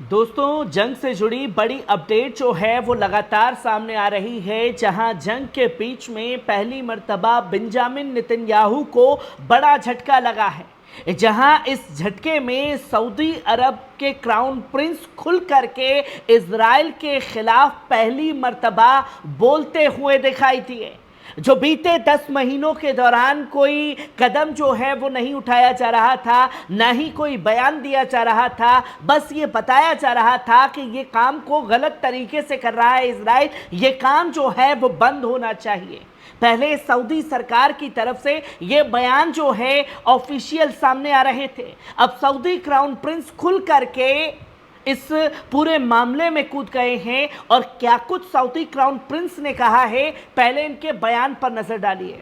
दोस्तों, जंग से जुड़ी बड़ी अपडेट जो है वो लगातार सामने आ रही है, जहां जंग के बीच में पहली मर्तबा बेंजामिन नेतन्याहू को बड़ा झटका लगा है, जहां इस झटके में सऊदी अरब के क्राउन प्रिंस खुल करके इजराइल के खिलाफ पहली मर्तबा बोलते हुए दिखाई दिए। जो बीते 10 महीनों के दौरान कोई कदम जो है वो नहीं उठाया जा रहा था, ना ही कोई बयान दिया जा रहा था, बस ये बताया जा रहा था कि ये काम को गलत तरीके से कर रहा है इजराइल, ये काम जो है वो बंद होना चाहिए। पहले सऊदी सरकार की तरफ से ये बयान जो है ऑफिशियल सामने आ रहे थे। अब सऊदी क्राउन प्रिंस खुल करके इस पूरे मामले में कूद गए हैं और क्या कुछ सऊदी क्राउन प्रिंस ने कहा है, पहले इनके बयान पर नजर डालिए।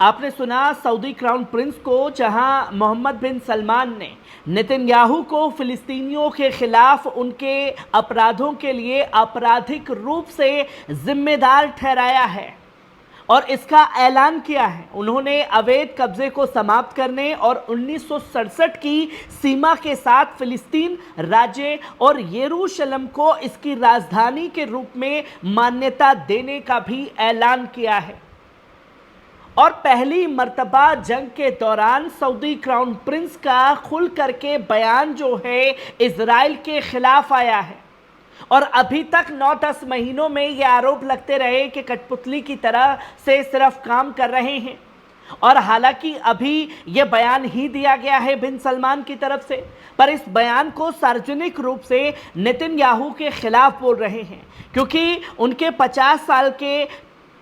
आपने सुना सऊदी क्राउन प्रिंस को, जहां मोहम्मद बिन सलमान ने नेतन्याहू को फिलिस्तीनियों के खिलाफ उनके अपराधों के लिए आपराधिक रूप से जिम्मेदार ठहराया है और इसका ऐलान किया है। उन्होंने अवैध कब्जे को समाप्त करने और 1967 की सीमा के साथ फिलिस्तीन राज्य और यरूशलेम को इसकी राजधानी के रूप में मान्यता देने का भी ऐलान किया है। और पहली मर्तबा जंग के दौरान सऊदी क्राउन प्रिंस का खुल करके बयान जो है इजराइल के खिलाफ आया है। और अभी तक 9-10 महीनों में ये आरोप लगते रहे कि कठपुतली की तरह से सिर्फ काम कर रहे हैं। और हालांकि अभी ये बयान ही दिया गया है बिन सलमान की तरफ से, पर इस बयान को सार्वजनिक रूप से नेतन्याहू के खिलाफ बोल रहे हैं, क्योंकि उनके 50 साल के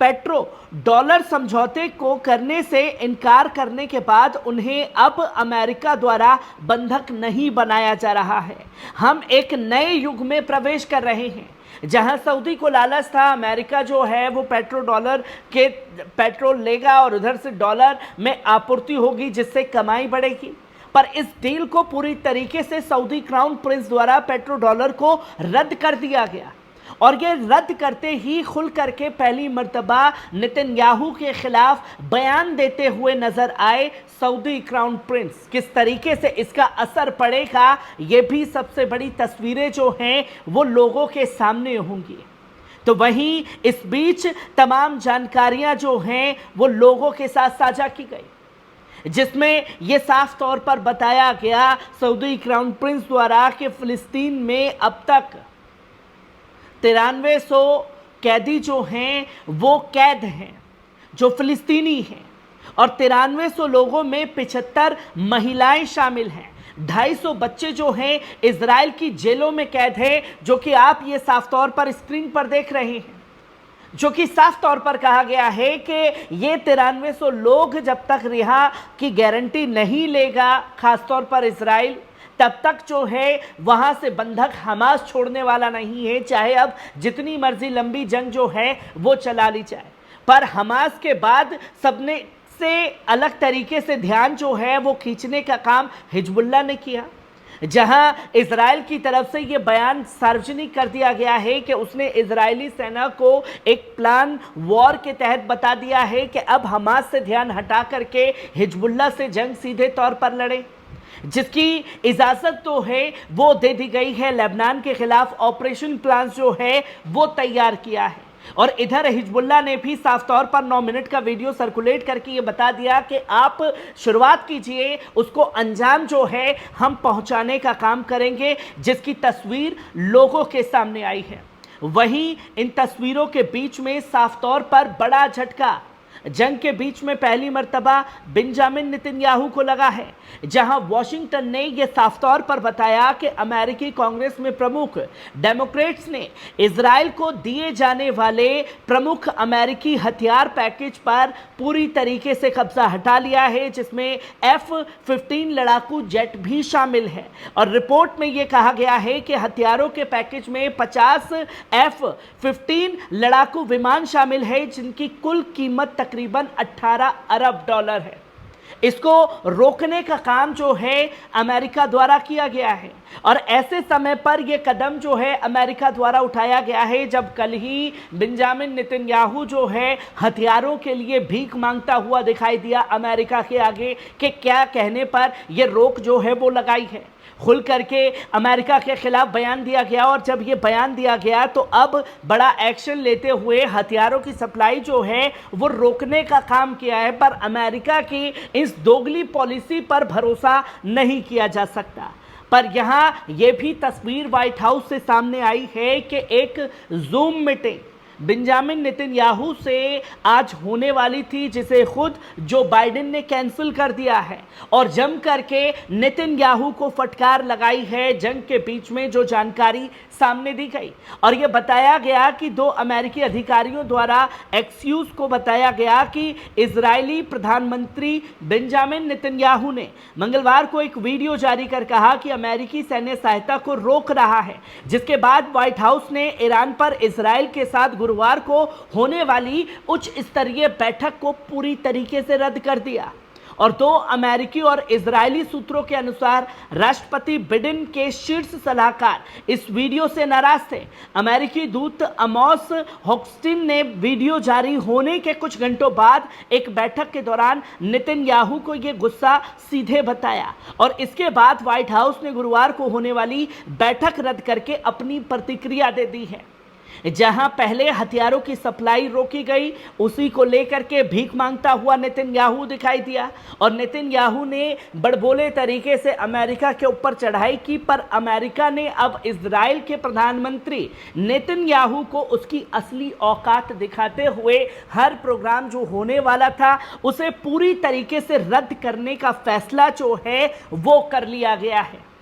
पेट्रो डॉलर समझौते को करने से इनकार करने के बाद उन्हें अब अमेरिका द्वारा बंधक नहीं बनाया जा रहा है। हम एक नए युग में प्रवेश कर रहे हैं, जहां सऊदी को लालच था अमेरिका जो है वो पेट्रोल लेगा और उधर से डॉलर में आपूर्ति होगी, जिससे कमाई बढ़ेगी। पर इस डील को पूरी तरीके से सऊदी क्राउन प्रिंस द्वारा पेट्रो डॉलर को रद्द कर दिया गया। और ये रद्द करते ही खुल करके पहली मर्तबा नेतन्याहू के खिलाफ बयान देते हुए नजर आए सऊदी क्राउन प्रिंस। किस तरीके से इसका असर पड़ेगा, ये भी सबसे बड़ी तस्वीरें जो हैं वो लोगों के सामने होंगी। तो वहीं इस बीच तमाम जानकारियां जो हैं वो लोगों के साथ साझा की गई, जिसमें यह साफ तौर पर बताया गया सऊदी क्राउन प्रिंस द्वारा कि फिलिस्तीन में अब तक 9300 कैदी जो हैं वो कैद हैं, जो फिलिस्तीनी हैं, और 9300 लोगों में 75 महिलाएं शामिल हैं। 250 बच्चे जो हैं इजराइल की जेलों में कैद हैं, जो कि आप ये साफ तौर पर स्क्रीन पर देख रहे हैं, जो कि साफ तौर पर कहा गया है कि ये 9300 लोग जब तक रिहा की गारंटी नहीं लेगा, खासतौर पर इजराइल, तब तक जो है वहां से बंधक हमास छोड़ने वाला नहीं है, चाहे अब जितनी मर्जी लंबी जंग जो है वो चला ली जाए। पर हमास के बाद सबने से अलग तरीके से ध्यान जो है वो खींचने का काम हिजबुल्लाह ने किया, जहां इजराइल की तरफ से ये बयान सार्वजनिक कर दिया गया है कि उसने इजरायली सेना को एक प्लान वॉर के तहत बता दिया है कि अब हमास से ध्यान हटा करके हिजबुल्लाह से जंग सीधे तौर पर लड़े, जिसकी इजाज़त तो है वो दे दी गई है। लेबनान के खिलाफ ऑपरेशन प्लान जो है वो तैयार किया है। और इधर हिजबुल्लाह ने भी साफ तौर पर 9 मिनट का वीडियो सर्कुलेट करके ये बता दिया कि आप शुरुआत कीजिए, उसको अंजाम जो है हम पहुंचाने का काम करेंगे, जिसकी तस्वीर लोगों के सामने आई है। वहीं इन तस्वीरों के बीच में साफ तौर पर बड़ा झटका जंग के बीच में पहली मर्तबा बेंजामिन नेतन्याहू को लगा है, जहां वॉशिंगटन ने यह साफ तौर पर बताया कि अमेरिकी कांग्रेस में प्रमुख डेमोक्रेट्स ने इजराइल को दिए जाने वाले प्रमुख अमेरिकी हथियार पैकेज पर पूरी तरीके से कब्जा हटा लिया है, जिसमें F-15 लड़ाकू जेट भी शामिल है। और रिपोर्ट में यह कहा गया है कि हथियारों के पैकेज में 50 F-15 लड़ाकू विमान शामिल है, जिनकी कुल कीमत तकरीबन 18 अरब डॉलर है। इसको रोकने का काम जो है अमेरिका द्वारा किया गया है। और ऐसे समय पर यह कदम जो है अमेरिका द्वारा उठाया गया है जब कल ही बेंजामिन नेतन्याहू जो है हथियारों के लिए भीख मांगता हुआ दिखाई दिया अमेरिका के आगे कि क्या कहने पर यह रोक जो है वो लगाई है। खुल करके अमेरिका के खिलाफ बयान दिया गया और जब ये बयान दिया गया तो अब बड़ा एक्शन लेते हुए हथियारों की सप्लाई जो है वो रोकने का काम किया है। पर अमेरिका की इस दोगली पॉलिसी पर भरोसा नहीं किया जा सकता। पर यहाँ ये भी तस्वीर व्हाइट हाउस से सामने आई है कि एक जूम मीटिंग बेंजामिन नेतन्याहू से आज होने वाली थी जिसे खुद जो बाइडेन ने कैंसिल कर दिया है और जम करके नेतन्याहू को फटकार लगाई है जंग के बीच में जो जानकारी सामने दी गई। और यह बताया गया कि 2 अमेरिकी अधिकारियों द्वारा एक्सक्यूज को बताया गया कि इजरायली प्रधानमंत्री बेंजामिन नेतन्याहू ने मंगलवार को एक वीडियो जारी कर कहा कि अमेरिकी सैन्य सहायता को रोक रहा है, जिसके बाद व्हाइट हाउस ने ईरान पर इजरायल के साथ गुरुवार को होने वाली उच्च स्तरीय बैठक को पूरी तरीके से रद्द कर दिया। और 2 अमेरिकी और इजरायली सूत्रों के अनुसार राष्ट्रपति बिडेन के शीर्ष सलाहकार इस वीडियो से नाराज थे। अमेरिकी दूत अमोस होक्स्टिन ने वीडियो जारी होने के कुछ घंटों बाद एक बैठक के दौरान नेतन्याहू को यह गुस्सा सीधे बताया और इसके बाद व्हाइट हाउस ने गुरुवार को होने वाली बैठक रद्द करके अपनी प्रतिक्रिया दे दी है। जहां पहले हथियारों की सप्लाई रोकी गई उसी को लेकर के भीख मांगता हुआ नेतन्याहू दिखाई दिया और नेतन्याहू ने बड़बोले तरीके से अमेरिका के ऊपर चढ़ाई की। पर अमेरिका ने अब इजराइल के प्रधानमंत्री नेतन्याहू को उसकी असली औकात दिखाते हुए हर प्रोग्राम जो होने वाला था उसे पूरी तरीके से रद्द करने का फैसला जो है वो कर लिया गया है,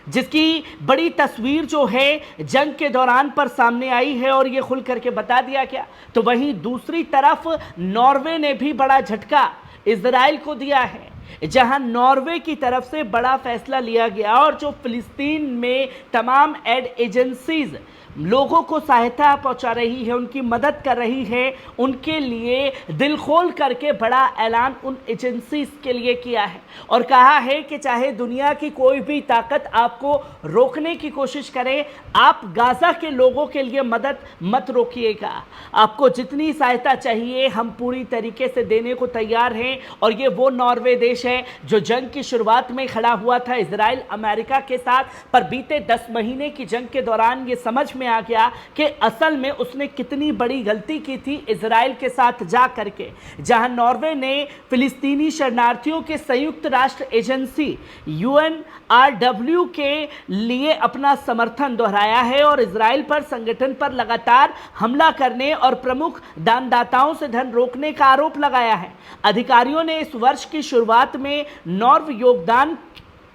जिसकी बड़ी तस्वीर जो है जंग के दौरान पर सामने आई है और ये खुल करके बता दिया गया। तो वहीं दूसरी तरफ नॉर्वे ने भी बड़ा झटका इजराइल को दिया है, जहां नॉर्वे की तरफ से बड़ा फैसला लिया गया और जो फिलिस्तीन में तमाम एड एजेंसीज लोगों को सहायता पहुंचा रही है, उनकी मदद कर रही है, उनके लिए दिल खोल करके बड़ा ऐलान उन एजेंसीज के लिए किया है और कहा है कि चाहे दुनिया की कोई भी ताकत आपको रोकने की कोशिश करे, आप गाजा के लोगों के लिए मदद मत रोकिएगा। आपको जितनी सहायता चाहिए हम पूरी तरीके से देने को तैयार हैं। और ये वो नॉर्वे देश है जो जंग की शुरुआत में खड़ा हुआ था इजराइल अमेरिका के साथ, पर बीते 10 महीने की जंग के दौरान ये समझ में आ गया कि असल में उसने कितनी बड़ी गलती की थी इजराइल के साथ जा करके। जहां नॉर्वे ने फिलिस्तीनी शरणार्थियों के संयुक्त राष्ट्र एजेंसी UNRW के लिए अपना समर्थन दोहराया है और इजराइल पर संगठन पर लगातार हमला करने और प्रमुख दानदाताओं से धन रोकने का आरोप लगाया है। अधिकारियों ने इस वर्ष की शुरुआत में नॉर्वे योगदान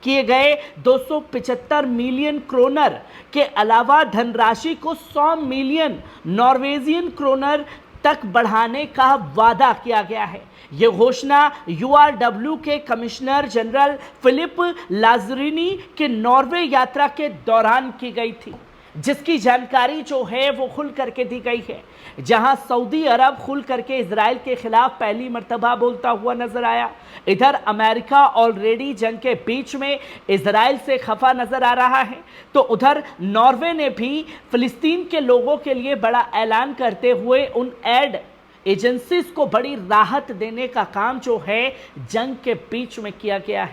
किए गए 275 मिलियन क्रोनर के अलावा धनराशि को 100 मिलियन नॉर्वेजियन क्रोनर तक बढ़ाने का वादा किया गया है। यह घोषणा URW के कमिश्नर जनरल फिलिप लाजरिनी के नॉर्वे यात्रा के दौरान की गई थी, जिसकी जानकारी जो है वो खुल करके दी गई है। जहां सऊदी अरब खुल करके इजराइल के खिलाफ पहली मर्तबा बोलता हुआ नजर आया, इधर अमेरिका ऑलरेडी जंग के बीच में इजराइल से खफा नजर आ रहा है, तो उधर नॉर्वे ने भी फिलिस्तीन के लोगों के लिए बड़ा ऐलान करते हुए उन एड एजेंसीज को बड़ी राहत देने का काम जो है जंग के बीच में किया गया है।